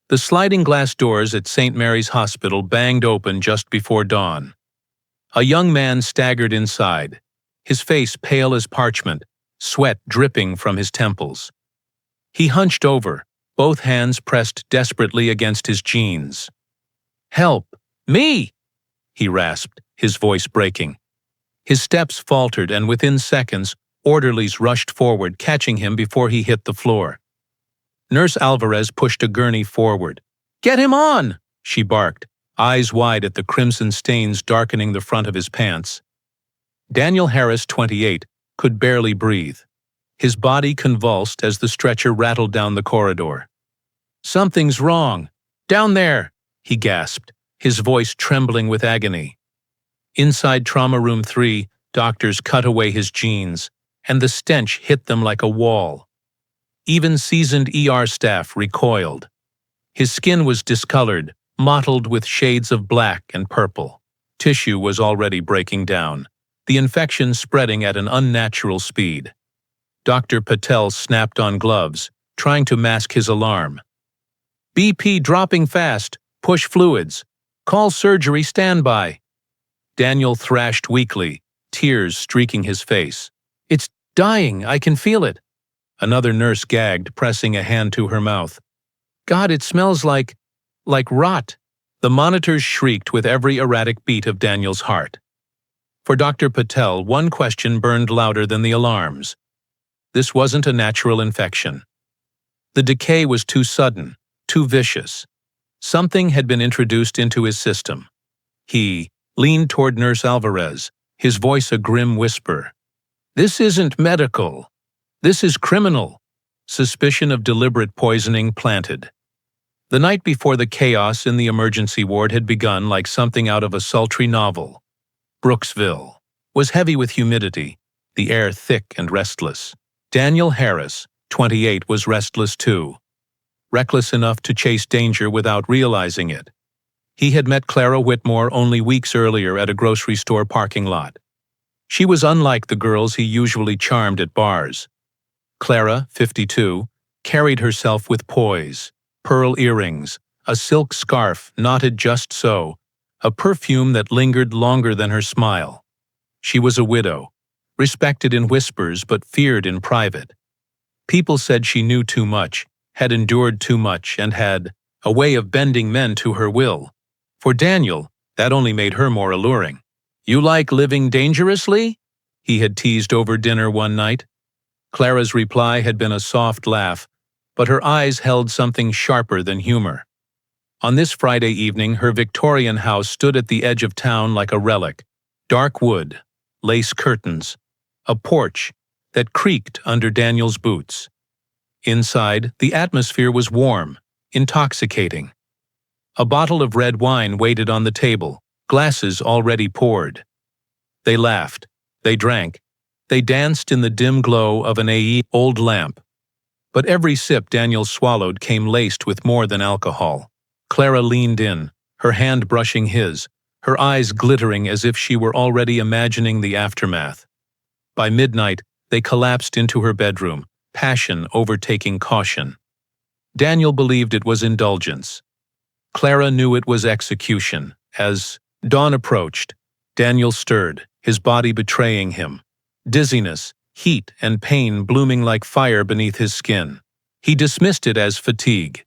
The sliding glass doors at St. Mary's Hospital banged open just before dawn. A young man staggered inside, his face pale as parchment, sweat dripping from his temples. He hunched over, both hands pressed desperately against his jeans. "Help! Me!" he rasped, his voice breaking. His steps faltered, and within seconds, orderlies rushed forward, catching him before he hit the floor. Nurse Alvarez pushed a gurney forward. "Get him on!" she barked, eyes wide at the crimson stains darkening the front of his pants. Daniel Harris, 28, could barely breathe. His body convulsed as the stretcher rattled down the corridor. "Something's wrong! Down there!" he gasped, his voice trembling with agony. Inside Trauma Room 3, doctors cut away his jeans, and the stench hit them like a wall. Even seasoned ER staff recoiled. His skin was discolored, mottled with shades of black and purple. Tissue was already breaking down, the infection spreading at an unnatural speed. Dr. Patel snapped on gloves, trying to mask his alarm. "BP dropping fast. Push fluids. Call surgery standby." Daniel thrashed weakly, tears streaking his face. "It's dying. I can feel it." Another nurse gagged, pressing a hand to her mouth. "God, it smells like rot." The monitors shrieked with every erratic beat of Daniel's heart. For Dr. Patel, one question burned louder than the alarms. This wasn't a natural infection. The decay was too sudden, too vicious. Something had been introduced into his system. He leaned toward Nurse Alvarez, his voice a grim whisper. "This isn't medical. This is criminal." Suspicion of deliberate poisoning planted. The night before, the chaos in the emergency ward had begun like something out of a sultry novel. Brooksville was heavy with humidity, the air thick and restless. Daniel Harris, 28, was restless too, reckless enough to chase danger without realizing it. He had met Clara Whitmore only weeks earlier at a grocery store parking lot. She was unlike the girls he usually charmed at bars. Clara, 52, carried herself with poise, pearl earrings, a silk scarf knotted just so, a perfume that lingered longer than her smile. She was a widow, respected in whispers but feared in private. People said she knew too much, had endured too much, and had a way of bending men to her will. For Daniel, that only made her more alluring. "You like living dangerously?" he had teased over dinner one night. Clara's reply had been a soft laugh, but her eyes held something sharper than humor. On this Friday evening, her Victorian house stood at the edge of town like a relic. Dark wood, lace curtains, a porch that creaked under Daniel's boots. Inside, the atmosphere was warm, intoxicating. A bottle of red wine waited on the table, glasses already poured. They laughed, they drank, they danced in the dim glow of an old lamp. But every sip Daniel swallowed came laced with more than alcohol. Clara leaned in, her hand brushing his, her eyes glittering as if she were already imagining the aftermath. By midnight, they collapsed into her bedroom, passion overtaking caution. Daniel believed it was indulgence. Clara knew it was execution. As dawn approached, Daniel stirred, his body betraying him. Dizziness, heat, and pain blooming like fire beneath his skin. He dismissed it as fatigue,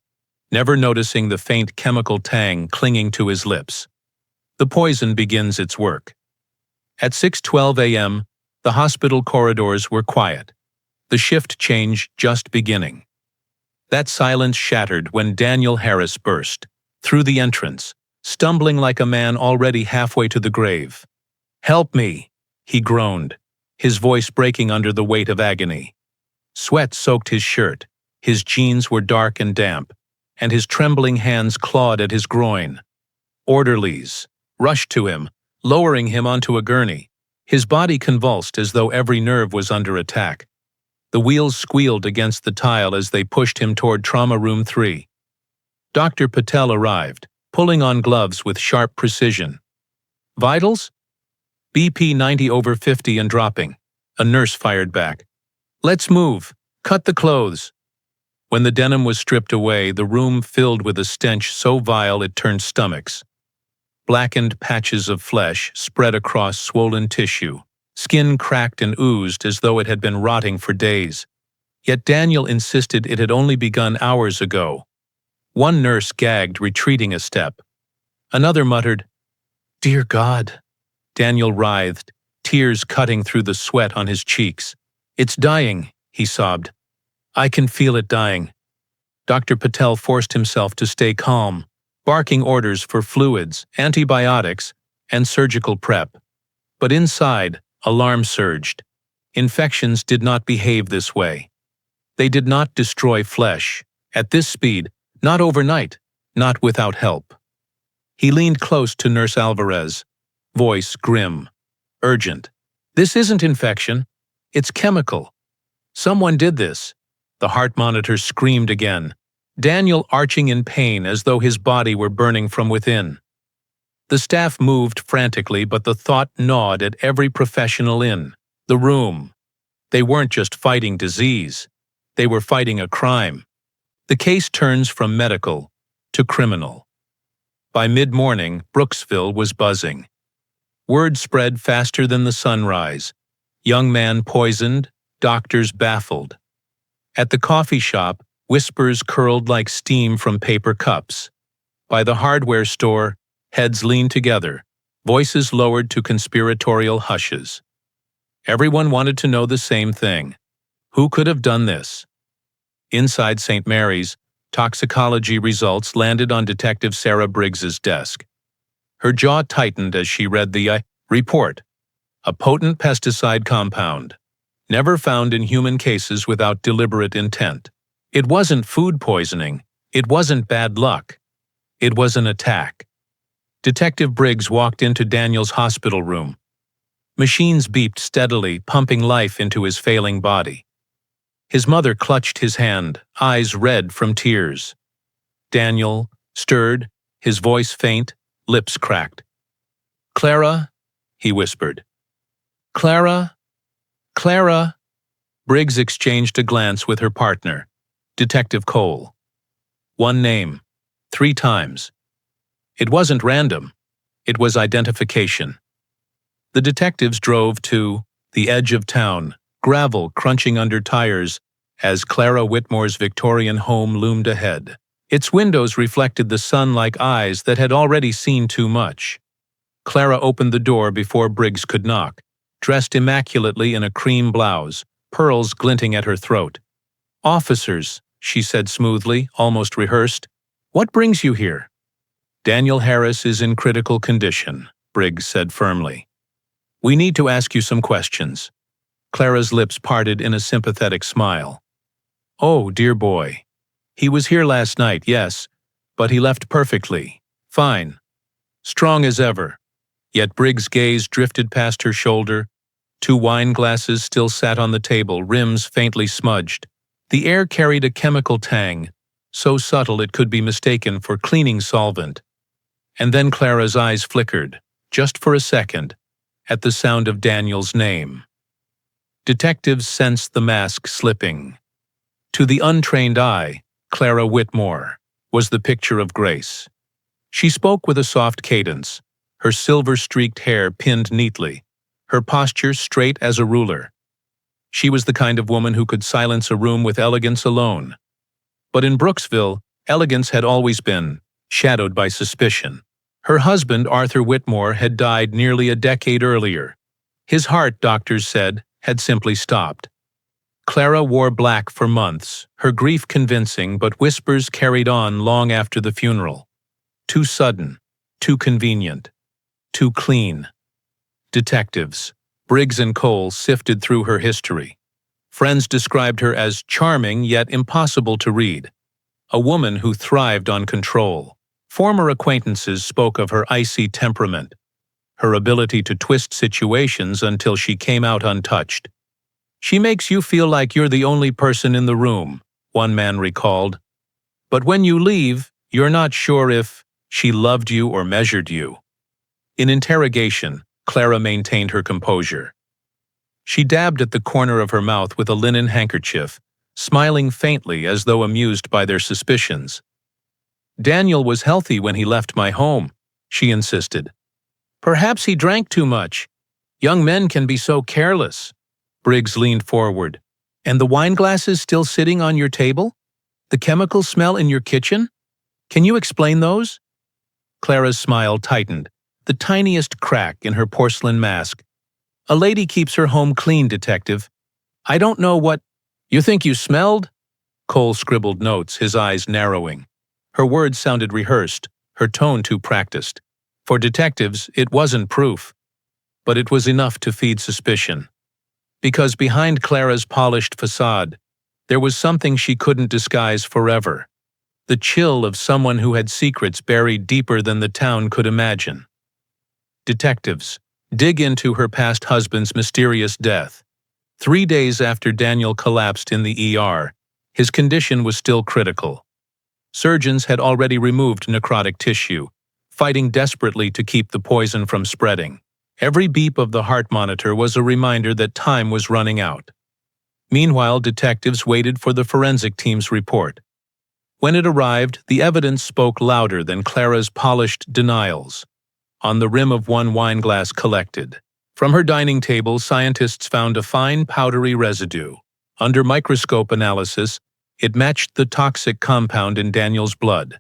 never noticing the faint chemical tang clinging to his lips. The poison begins its work. At 6:12 a.m., the hospital corridors were quiet, the shift change just beginning. That silence shattered when Daniel Harris burst through the entrance, stumbling like a man already halfway to the grave. "Help me," he groaned, his voice breaking under the weight of agony. Sweat soaked his shirt, his jeans were dark and damp, and his trembling hands clawed at his groin. Orderlies rushed to him, lowering him onto a gurney. His body convulsed as though every nerve was under attack. The wheels squealed against the tile as they pushed him toward Trauma Room 3. Dr. Patel arrived, pulling on gloves with sharp precision. "Vitals?" "BP 90/50 and dropping," a nurse fired back. "Let's move. Cut the clothes." When the denim was stripped away, the room filled with a stench so vile it turned stomachs. Blackened patches of flesh spread across swollen tissue. Skin cracked and oozed as though it had been rotting for days. Yet Daniel insisted it had only begun hours ago. One nurse gagged, retreating a step. Another muttered, "Dear God." Daniel writhed, tears cutting through the sweat on his cheeks. "It's dying," he sobbed. "I can feel it dying." Dr. Patel forced himself to stay calm, barking orders for fluids, antibiotics, and surgical prep. But inside, alarm surged. Infections did not behave this way. They did not destroy flesh, at this speed, not overnight, not without help. He leaned close to Nurse Alvarez, voice grim, urgent. "This isn't infection. It's chemical. Someone did this." The heart monitor screamed again, Daniel arching in pain as though his body were burning from within. The staff moved frantically, but the thought gnawed at every professional in the room. They weren't just fighting disease. They were fighting a crime. The case turns from medical to criminal. By mid-morning, Brooksville was buzzing. Word spread faster than the sunrise. Young man poisoned, doctors baffled. At the coffee shop, whispers curled like steam from paper cups. By the hardware store, heads leaned together, voices lowered to conspiratorial hushes. Everyone wanted to know the same thing. Who could have done this? Inside St. Mary's, toxicology results landed on Detective Sarah Briggs's desk. Her jaw tightened as she read the report. A potent pesticide compound, never found in human cases without deliberate intent. It wasn't food poisoning. It wasn't bad luck. It was an attack. Detective Briggs walked into Daniel's hospital room. Machines beeped steadily, pumping life into his failing body. His mother clutched his hand, eyes red from tears. Daniel, stirred, his voice faint, lips cracked. "Clara," he whispered. "Clara? Clara?" Briggs exchanged a glance with her partner, Detective Cole. One name, 3 times. It wasn't random. It was identification. The detectives drove to the edge of town, gravel crunching under tires as Clara Whitmore's Victorian home loomed ahead. Its windows reflected the sun like eyes that had already seen too much. Clara opened the door before Briggs could knock, dressed immaculately in a cream blouse, pearls glinting at her throat. "Officers," she said smoothly, almost rehearsed. "What brings you here?" "Daniel Harris is in critical condition," Briggs said firmly. "We need to ask you some questions." Clara's lips parted in a sympathetic smile. "Oh, dear boy. He was here last night, yes, but he left perfectly. Fine. Strong as ever." Yet Briggs' gaze drifted past her shoulder. 2 wine glasses still sat on the table, rims faintly smudged. The air carried a chemical tang, so subtle it could be mistaken for cleaning solvent. And then Clara's eyes flickered, just for a second, at the sound of Daniel's name. Detectives sensed the mask slipping. To the untrained eye, Clara Whitmore was the picture of grace. She spoke with a soft cadence, her silver-streaked hair pinned neatly, her posture straight as a ruler. She was the kind of woman who could silence a room with elegance alone. But in Brooksville, elegance had always been shadowed by suspicion. Her husband, Arthur Whitmore, had died nearly a decade earlier. His heart, doctors said, had simply stopped. Clara wore black for months, her grief convincing, but whispers carried on long after the funeral. Too sudden, too convenient, too clean. Detectives, Briggs and Cole, sifted through her history. Friends described her as charming yet impossible to read, a woman who thrived on control. Former acquaintances spoke of her icy temperament, her ability to twist situations until she came out untouched. "She makes you feel like you're the only person in the room," one man recalled. "But when you leave, you're not sure if she loved you or measured you." In interrogation, Clara maintained her composure. She dabbed at the corner of her mouth with a linen handkerchief, smiling faintly as though amused by their suspicions. "Daniel was healthy when he left my home," she insisted. "Perhaps he drank too much. Young men can be so careless." Briggs leaned forward. "And the wine glasses still sitting on your table? The chemical smell in your kitchen? Can you explain those?" Clara's smile tightened, the tiniest crack in her porcelain mask. "A lady keeps her home clean, Detective. I don't know what—" "You think you smelled?" Cole scribbled notes, his eyes narrowing. Her words sounded rehearsed, her tone too practiced. For detectives, it wasn't proof. But it was enough to feed suspicion. Because behind Clara's polished facade, there was something she couldn't disguise forever. The chill of someone who had secrets buried deeper than the town could imagine. Detectives dig into her past husband's mysterious death. 3 days after Daniel collapsed in the ER, his condition was still critical. Surgeons had already removed necrotic tissue, fighting desperately to keep the poison from spreading. Every beep of the heart monitor was a reminder that time was running out. Meanwhile, detectives waited for the forensic team's report. When it arrived, the evidence spoke louder than Clara's polished denials. On the rim of one wineglass collected. From her dining table, scientists found a fine powdery residue. Under microscope analysis, it matched the toxic compound in Daniel's blood.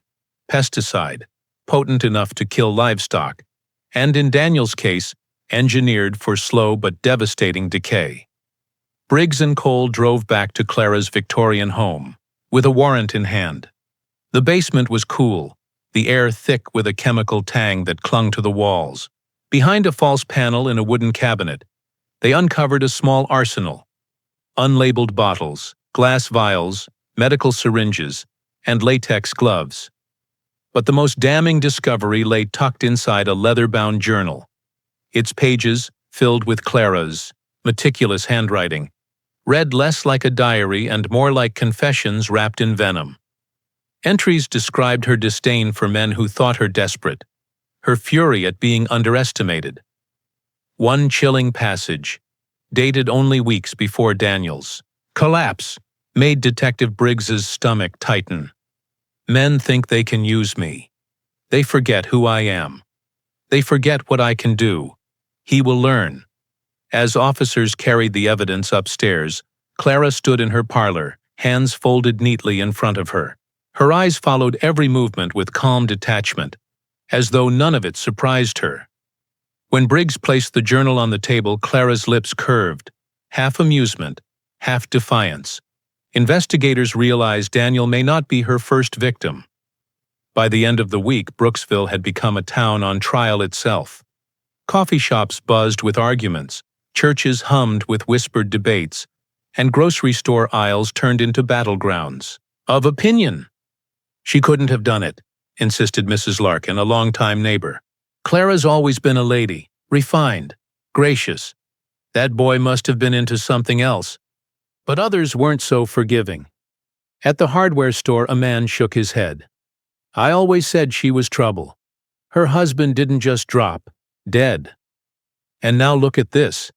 Pesticide, potent enough to kill livestock, and in Daniel's case, engineered for slow but devastating decay. Briggs and Cole drove back to Clara's Victorian home, with a warrant in hand. The basement was cool, the air thick with a chemical tang that clung to the walls. Behind a false panel in a wooden cabinet, they uncovered a small arsenal. Unlabeled bottles, glass vials, medical syringes, and latex gloves. But the most damning discovery lay tucked inside a leather-bound journal. Its pages, filled with Clara's meticulous handwriting, read less like a diary and more like confessions wrapped in venom. Entries described her disdain for men who thought her desperate, her fury at being underestimated. One chilling passage, dated only weeks before Daniel's collapse, made Detective Briggs's stomach tighten. "Men think they can use me. They forget who I am. They forget what I can do. He will learn." As officers carried the evidence upstairs, Clara stood in her parlor, hands folded neatly in front of her. Her eyes followed every movement with calm detachment, as though none of it surprised her. When Briggs placed the journal on the table, Clara's lips curved, half amusement, half defiance. Investigators realized Daniel may not be her first victim. By the end of the week, Brooksville had become a town on trial itself. Coffee shops buzzed with arguments, churches hummed with whispered debates, and grocery store aisles turned into battlegrounds of opinion. "She couldn't have done it," insisted Mrs. Larkin, a longtime neighbor. "Clara's always been a lady, refined, gracious. That boy must have been into something else." But others weren't so forgiving. At the hardware store, a man shook his head. "I always said she was trouble. Her husband didn't just drop, dead. And now look at this.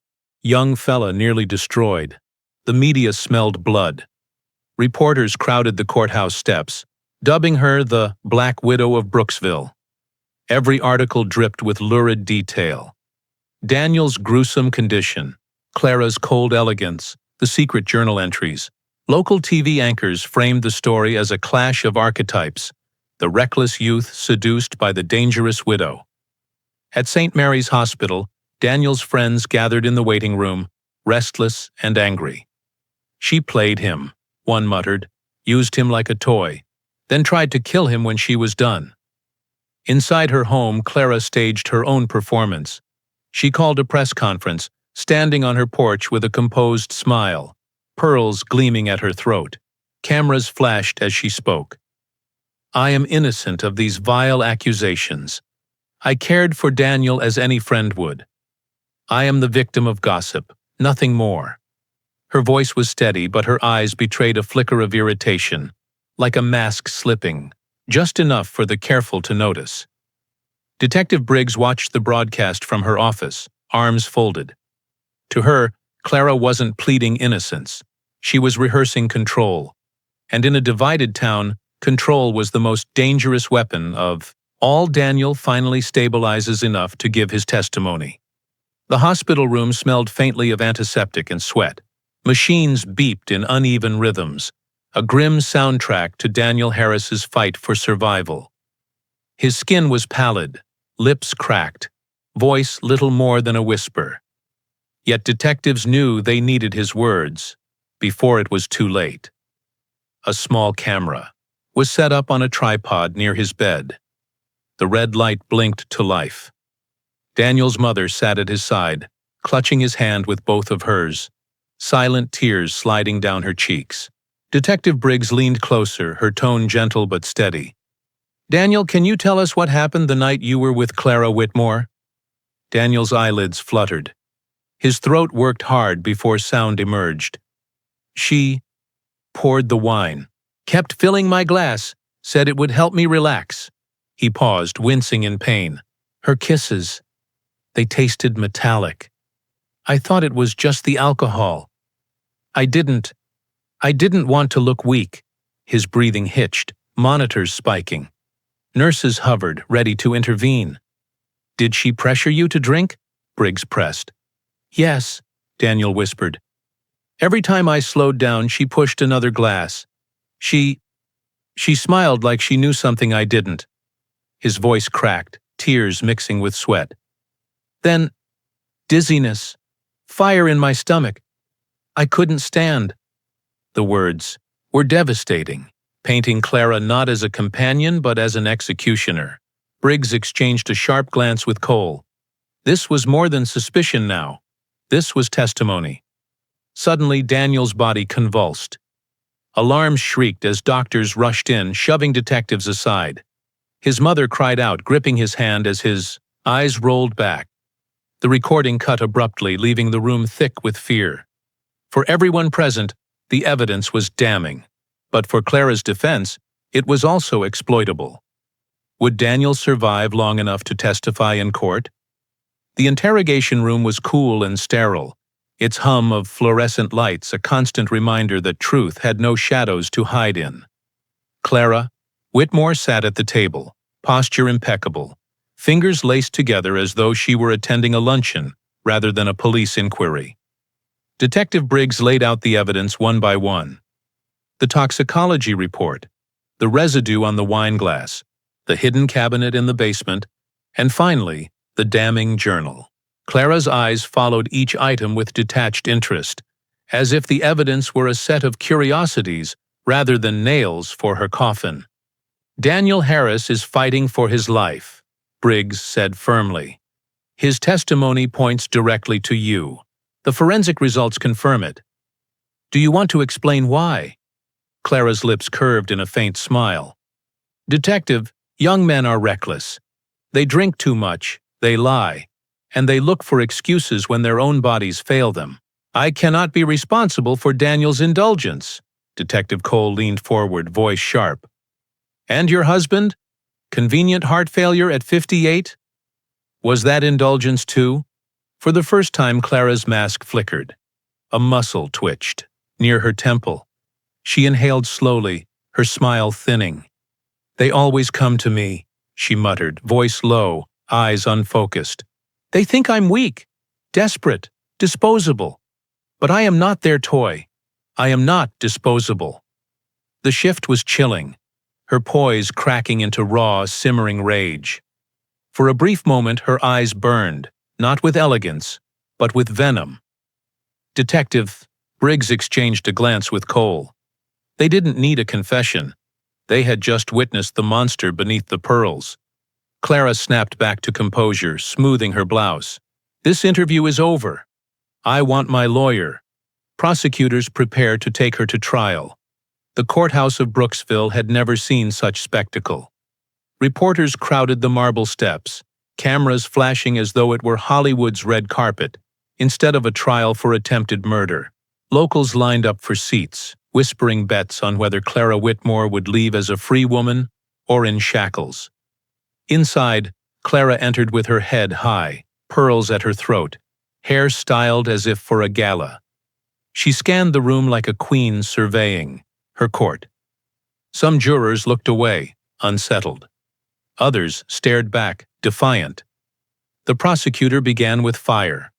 Young fella nearly destroyed. The media smelled blood. Reporters crowded the courthouse steps, dubbing her the Black Widow of Brooksville. Every article dripped with lurid detail. Daniel's gruesome condition, Clara's cold elegance, the secret journal entries. Local TV anchors framed the story as a clash of archetypes, the reckless youth seduced by the dangerous widow. At St. Mary's Hospital, Daniel's friends gathered in the waiting room, restless and angry. "She played him," one muttered, "used him like a toy, then tried to kill him when she was done." Inside her home, Clara staged her own performance. She called a press conference, standing on her porch with a composed smile, pearls gleaming at her throat. Cameras flashed as she spoke. "I am innocent of these vile accusations. I cared for Daniel as any friend would. I am the victim of gossip, nothing more." Her voice was steady, but her eyes betrayed a flicker of irritation, like a mask slipping, just enough for the careful to notice. Detective Briggs watched the broadcast from her office, arms folded. To her, Clara wasn't pleading innocence. She was rehearsing control. And in a divided town, control was the most dangerous weapon of all. Daniel finally stabilizes enough to give his testimony. The hospital room smelled faintly of antiseptic and sweat. Machines beeped in uneven rhythms, a grim soundtrack to Daniel Harris's fight for survival. His skin was pallid, lips cracked, voice little more than a whisper. Yet detectives knew they needed his words before it was too late. A small camera was set up on a tripod near his bed. The red light blinked to life. Daniel's mother sat at his side, clutching his hand with both of hers, silent tears sliding down her cheeks. Detective Briggs leaned closer, her tone gentle but steady. "Daniel, can you tell us what happened the night you were with Clara Whitmore?" Daniel's eyelids fluttered. His throat worked hard before sound emerged. "She poured the wine, kept filling my glass, said it would help me relax." He paused, wincing in pain. "Her kisses, they tasted metallic. I thought it was just the alcohol. I didn't want to look weak." His breathing hitched, monitors spiking. Nurses hovered, ready to intervene. "Did she pressure you to drink?" Briggs pressed. "Yes," Daniel whispered. "Every time I slowed down, she pushed another glass. She smiled like she knew something I didn't." His voice cracked, tears mixing with sweat. "Then, dizziness, fire in my stomach. I couldn't stand." The words were devastating, painting Clara not as a companion but as an executioner. Briggs exchanged a sharp glance with Cole. This was more than suspicion now. This was testimony. Suddenly, Daniel's body convulsed. Alarms shrieked as doctors rushed in, shoving detectives aside. His mother cried out, gripping his hand as his eyes rolled back. The recording cut abruptly, leaving the room thick with fear. For everyone present, the evidence was damning. But for Clara's defense, it was also exploitable. Would Daniel survive long enough to testify in court? The interrogation room was cool and sterile, its hum of fluorescent lights a constant reminder that truth had no shadows to hide in. Clara Whitmore sat at the table, posture impeccable, fingers laced together as though she were attending a luncheon rather than a police inquiry. Detective Briggs laid out the evidence one by one. The toxicology report, the residue on the wine glass, the hidden cabinet in the basement, and finally, the damning journal. Clara's eyes followed each item with detached interest, as if the evidence were a set of curiosities rather than nails for her coffin. "Daniel Harris is fighting for his life," Briggs said firmly. "His testimony points directly to you. The forensic results confirm it. Do you want to explain why?" Clara's lips curved in a faint smile. "Detective, young men are reckless. They drink too much, they lie, and they look for excuses when their own bodies fail them. I cannot be responsible for Daniel's indulgence." Detective Cole leaned forward, voice sharp. "And your husband? Convenient heart failure at 58? Was that indulgence too?" For the first time, Clara's mask flickered. A muscle twitched near her temple. She inhaled slowly, her smile thinning. "They always come to me," she muttered, voice low, eyes unfocused. "They think I'm weak, desperate, disposable. But I am not their toy. I am not disposable." The shift was chilling, her poise cracking into raw, simmering rage. For a brief moment, her eyes burned, not with elegance, but with venom. Detective Briggs exchanged a glance with Cole. They didn't need a confession. They had just witnessed the monster beneath the pearls. Clara snapped back to composure, smoothing her blouse. "This interview is over. I want my lawyer." Prosecutors prepared to take her to trial. The courthouse of Brooksville had never seen such spectacle. Reporters crowded the marble steps, cameras flashing as though it were Hollywood's red carpet, instead of a trial for attempted murder. Locals lined up for seats, whispering bets on whether Clara Whitmore would leave as a free woman or in shackles. Inside, Clara entered with her head high, pearls at her throat, hair styled as if for a gala. She scanned the room like a queen surveying her court. Some jurors looked away, unsettled. Others stared back, defiant. The prosecutor began with fire.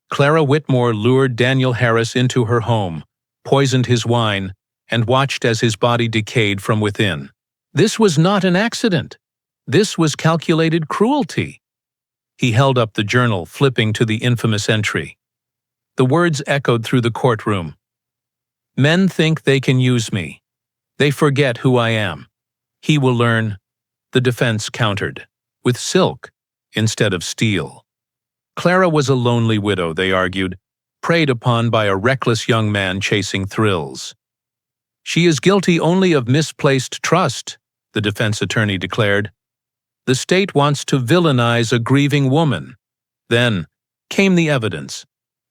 Clara Whitmore lured Daniel Harris into her home, poisoned his wine, and watched as his body decayed from within. This was not an accident. This was calculated cruelty. He held up the journal, flipping to the infamous entry. The words echoed through the courtroom. Men think they can use me. They forget who I am. He will learn. The defense countered, with silk instead of steel. Clara was a lonely widow, they argued, preyed upon by a reckless young man chasing thrills. She is guilty only of misplaced trust, the defense attorney declared. The state wants to villainize a grieving woman. Then came the evidence,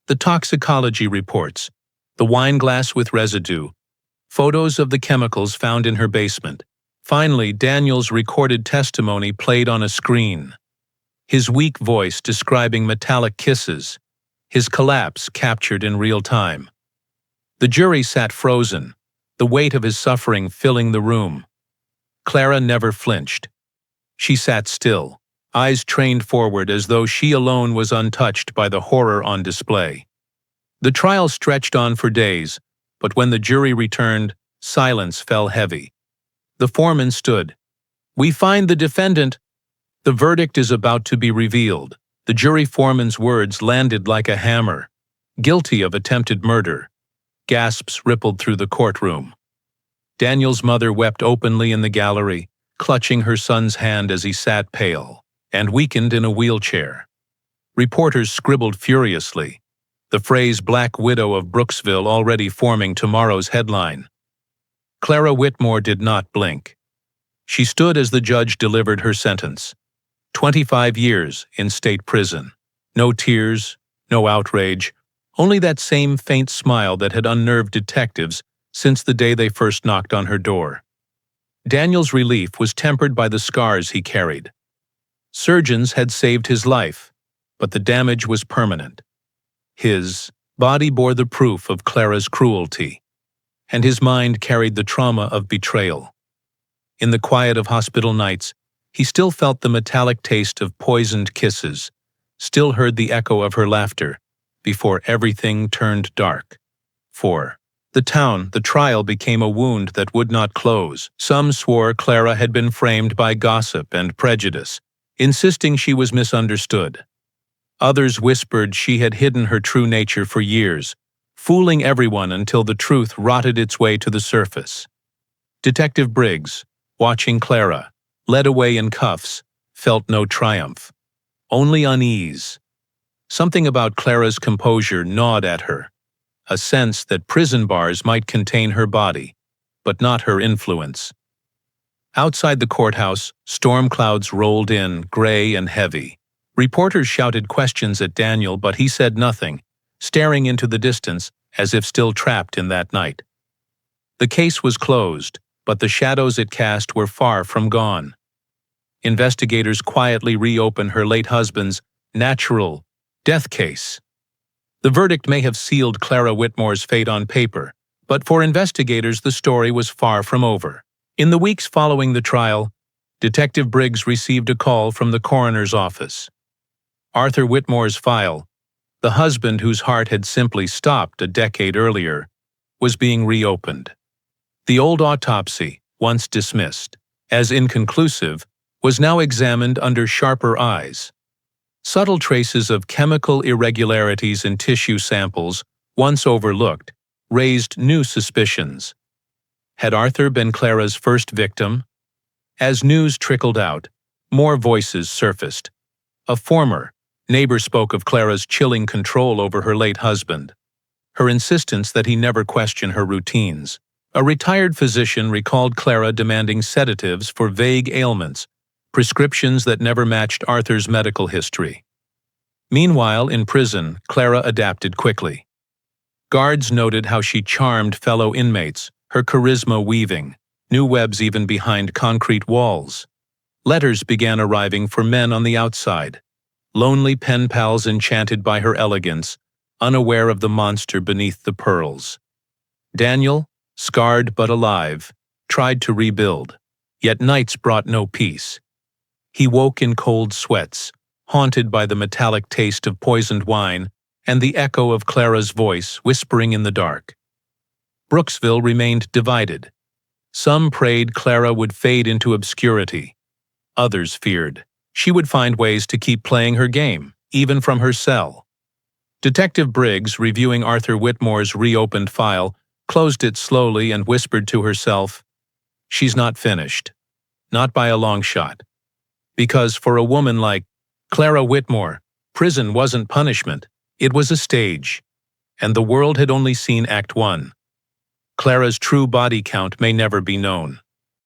the toxicology reports, the wine glass with residue, photos of the chemicals found in her basement. Finally, Daniel's recorded testimony played on a screen. His weak voice describing metallic kisses, his collapse captured in real time. The jury sat frozen, the weight of his suffering filling the room. Clara never flinched. She sat still, eyes trained forward as though she alone was untouched by the horror on display. The trial stretched on for days, but when the jury returned, silence fell heavy. The foreman stood. "We find the defendant." The verdict is about to be revealed. The jury foreman's words landed like a hammer. Guilty of attempted murder. Gasps rippled through the courtroom. Daniel's mother wept openly in the gallery, clutching her son's hand as he sat pale and weakened in a wheelchair. Reporters scribbled furiously, the phrase "Black Widow of Brooksville" already forming tomorrow's headline. Clara Whitmore did not blink. She stood as the judge delivered her sentence. 25 years in state prison. No tears, no outrage, only that same faint smile that had unnerved detectives since the day they first knocked on her door. Daniel's relief was tempered by the scars he carried. Surgeons had saved his life, but the damage was permanent. His body bore the proof of Clara's cruelty, and his mind carried the trauma of betrayal. In the quiet of hospital nights, he still felt the metallic taste of poisoned kisses, still heard the echo of her laughter, before everything turned dark. For the town, the trial became a wound that would not close. Some swore Clara had been framed by gossip and prejudice, insisting she was misunderstood. Others whispered she had hidden her true nature for years, fooling everyone until the truth rotted its way to the surface. Detective Briggs, watching Clara, led away in cuffs, felt no triumph, only unease. Something about Clara's composure gnawed at her, a sense that prison bars might contain her body, but not her influence. Outside the courthouse, storm clouds rolled in, gray and heavy. Reporters shouted questions at Daniel, but he said nothing, staring into the distance as if still trapped in that night. The case was closed, but the shadows it cast were far from gone. Investigators quietly reopened her late husband's natural death case. The verdict may have sealed Clara Whitmore's fate on paper, but for investigators the story was far from over. In the weeks following the trial, Detective Briggs received a call from the coroner's office. Arthur Whitmore's file, the husband whose heart had simply stopped a decade earlier, was being reopened. The old autopsy, once dismissed as inconclusive, was now examined under sharper eyes. Subtle traces of chemical irregularities in tissue samples, once overlooked, raised new suspicions. Had Arthur been Clara's first victim? As news trickled out, more voices surfaced. A former neighbor spoke of Clara's chilling control over her late husband, her insistence that he never question her routines. A retired physician recalled Clara demanding sedatives for vague ailments, prescriptions that never matched Arthur's medical history. Meanwhile, in prison, Clara adapted quickly. Guards noted how she charmed fellow inmates, her charisma weaving new webs even behind concrete walls. Letters began arriving for men on the outside, lonely pen pals enchanted by her elegance, unaware of the monster beneath the pearls. Daniel, scarred but alive, tried to rebuild, yet nights brought no peace. He woke in cold sweats, haunted by the metallic taste of poisoned wine and the echo of Clara's voice whispering in the dark. Brooksville remained divided. Some prayed Clara would fade into obscurity. Others feared she would find ways to keep playing her game, even from her cell. Detective Briggs, reviewing Arthur Whitmore's reopened file, closed it slowly and whispered to herself, "She's not finished. Not by a long shot. Because for a woman like Clara Whitmore, prison wasn't punishment, it was a stage. And the world had only seen Act 1. Clara's true body count may never be known.